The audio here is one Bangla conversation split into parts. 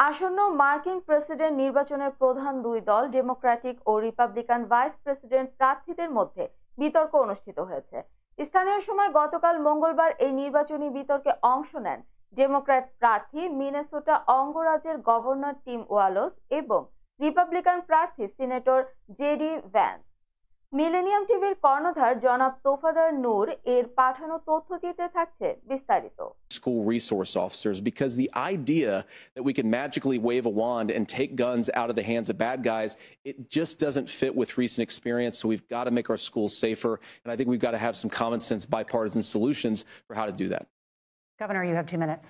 আসন্ন মার্কিন প্রেসিডেন্ট নির্বাচনের প্রধান দুই দল ডেমোক্রেটিক ও রিপাবলিকান ভাইস প্রেসিডেন্ট প্রার্থীদের মধ্যে বিতর্ক অনুষ্ঠিত হয়েছে। স্থানীয় সময় গতকাল মঙ্গলবার এই নির্বাচনী বিতর্কে অংশ নেন ডেমোক্র্যাট প্রার্থী মিনেসোটা অঙ্গরাজ্যের গভর্নর টিম ওয়ালোস এবং রিপাবলিকান প্রার্থী সিনেটর জেডি ভ্যান্স। মিলেনিয়াম টিভির কর্ণধার জনাব তোফাদার নূর এর পাঠানো তথ্যচিত্রে থাকছে বিস্তারিত। School resource officers, because the idea that we can magically wave a wand and take guns out of the hands of bad guys, it just doesn't fit with recent experience. So we've got to make our schools safer, and I think we've got to have some common sense bipartisan solutions for how to do that. Governor, you have 2 minutes.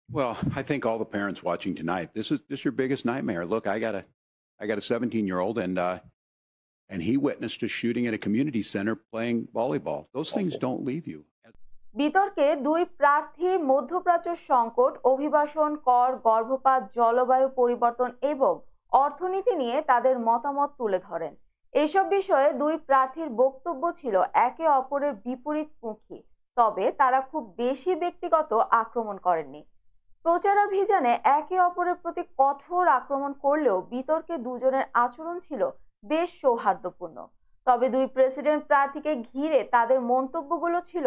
Well, I think all the parents watching tonight, this is your biggest nightmare. Look, I got a 17-year-old, and he witnessed a shooting at a community center playing volleyball. Those things don't leave you. বিতর্কে দুই প্রার্থী মধ্যপ্রাচ্য সংকট, অভিবাসন, কর, গর্ভপাত, জলবায়ু পরিবর্তন এবং অর্থনীতি নিয়ে তাদের মতামত তুলে ধরেন। এসব বিষয়ে দুই প্রার্থীর বক্তব্য ছিল একে অপরের বিপরীতমুখী, তবে তারা খুব বেশি ব্যক্তিগত আক্রমণ করেননি। প্রচারাভিযানে একে অপরের প্রতি কঠোর আক্রমণ করলেও বিতর্কে দুজনের আচরণ ছিল বেশ সৌহার্দ্যপূর্ণ। তবে দুই প্রেসিডেন্ট প্রার্থীকে ঘিরে তাদের মন্তব্যগুলো ছিল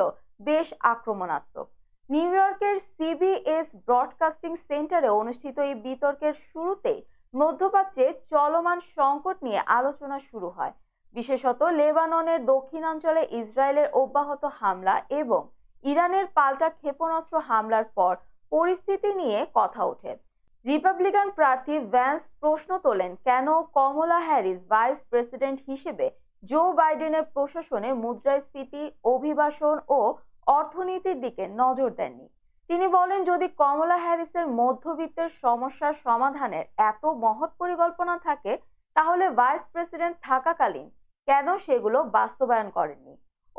বেশ আক্রমণাত্মক। নিউ ইয়র্কের সিবিএস ব্রডকাস্টিং সেন্টারে অনুষ্ঠিত এই বিতর্কের শুরুতেই মধ্যপ্রাচ্যে চলমান সংকট নিয়ে আলোচনা শুরু হয়, বিশেষত লেবাননের দক্ষিণাঞ্চলে ইসরায়েলের অব্যাহত হামলা এবং ইরানের পাল্টা ক্ষেপণাস্ত্র হামলার পর পরিস্থিতি নিয়ে কথা ওঠে। রিপাবলিকান প্রার্থী ভ্যান্স প্রশ্ন তোলেন কেন কমলা হ্যারিস ভাইস প্রেসিডেন্ট হিসেবে জো বাইডেনের প্রশাসনে মুদ্রাস্ফীতি, অভিবাসন ও অর্থনীতির দিকে নজর দেননি। তিনি বলেন, যদি কমলা হ্যারিসের মধ্যবিত্তের সমস্যার সমাধানের এত মহৎ পরিকল্পনা থাকে তাহলে ভাইস প্রেসিডেন্ট থাকাকালীন কেন সেগুলো বাস্তবায়ন করেননি।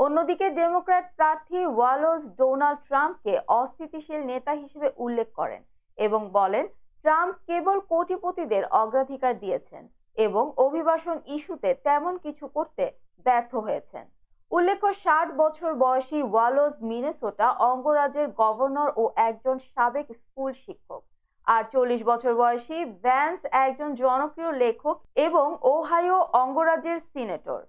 অন্যদিকে ডেমোক্র্যাট প্রার্থী ওয়ালোস ডোনাল্ড ট্রাম্পকে অস্থিতিশীল নেতা হিসেবে উল্লেখ করেন এবং বলেন ট্রাম্প কেবল কোটিপতিদের অগ্রাধিকার দিয়েছেন এবং অভিবাসন ইস্যুতে তেমন কিছু করতে ব্যর্থ হয়েছেন। উল্লেখ্য, 60 বছর বয়সী ওয়ালোস মিনেসোটা অঙ্গরাজ্যের গভর্নর ও একজন সাবেক স্কুল শিক্ষক, আর 40 বছর বয়সী ভ্যান্স একজন জনপ্রিয় লেখক এবং ওহাইও অঙ্গরাজ্যের সিনেটর।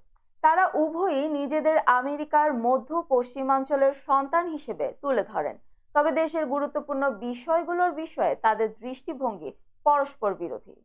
তারা উভয়ই নিজেদের আমেরিকার মধ্য পশ্চিমাঞ্চলের সন্তান হিসেবে তুলে ধরেন, তবে দেশের গুরুত্বপূর্ণ বিষয়গুলোর বিষয়ে তাদের দৃষ্টিভঙ্গি পরস্পর বিরোধী।